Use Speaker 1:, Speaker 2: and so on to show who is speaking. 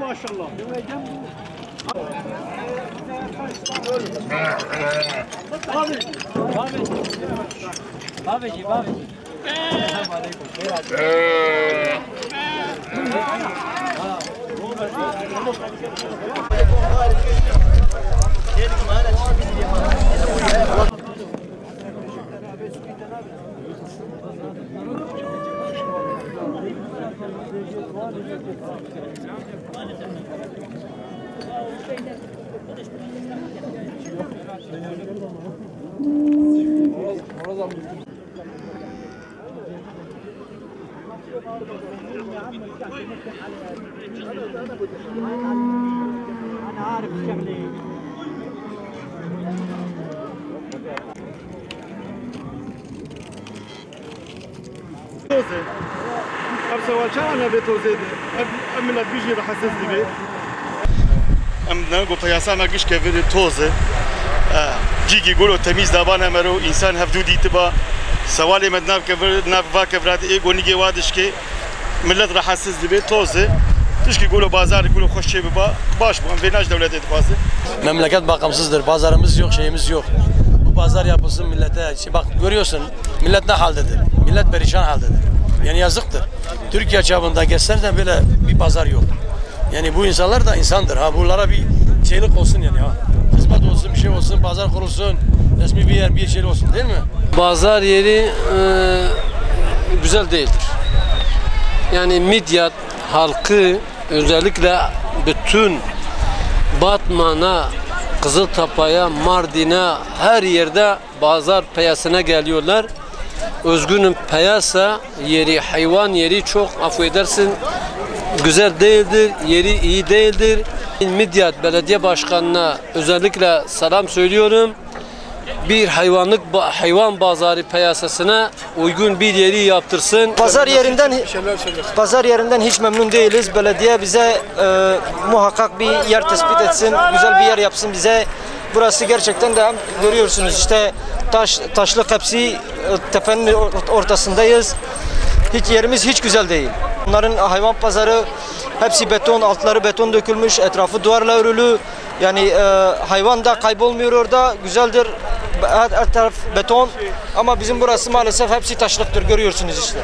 Speaker 1: Maşallah. Babici. أنا عارف الشغلة.
Speaker 2: توزة. خمسة والشارع بتوزة. أمنا بيجي راح أسد بيت. أمنا نقول قياسا ما جيش كفير توزة. جيجي يقولوا تمييز دابانا مرو إنسان هفدودي تبا. سوالي مدنا كفير نافا كفرات إيه ونيجي وادش كي ملت راح أسد بيت توزة. تشكي يقولوا بازار يقولوا خوش شيء ببا باش بقى فيناش devlet etmezdi.
Speaker 3: Memleket bakımsızdır. Pazarımız yok, şeyimiz yok. Bu pazar yapılsın millete. Bak görüyorsun millet ne haldedir? Millet perişan haldedir. Yani yazıktır. Türkiye çapında geçsen böyle bir pazar yok. Yani bu insanlar da insandır. Ha bunlara bir şeylik olsun yani ha. Hizmet olsun, bir şey olsun, pazar kurulsun, resmi bir yer, bir şey olsun değil mi?
Speaker 4: Pazar yeri güzel değildir. Yani Midyat halkı özellikle bütün Batman'a, Kızıltepe'ye, Mardin'e her yerde pazar piyasasına geliyorlar. Özgün'ün piyasa yeri, hayvan yeri çok affedersin güzel değildir, yeri iyi değildir. Midyat Belediye Başkanı'na özellikle selam söylüyorum. Bir hayvan pazarı piyasasına uygun bir yeri yaptırsın.
Speaker 5: Pazar yerinden hiç memnun değiliz. Belediye bize muhakkak bir yer tespit etsin, güzel bir yer yapsın bize. Burası gerçekten de görüyorsunuz işte taşlı hepsi tepenin ortasındayız. Yerimiz hiç güzel değil. Bunların hayvan pazarı hepsi beton, altları beton dökülmüş, etrafı duvarla örülü. Yani hayvan da kaybolmuyor orada, güzeldir. Her taraf beton ama bizim burası maalesef hepsi taşlıktır, görüyorsunuz işte.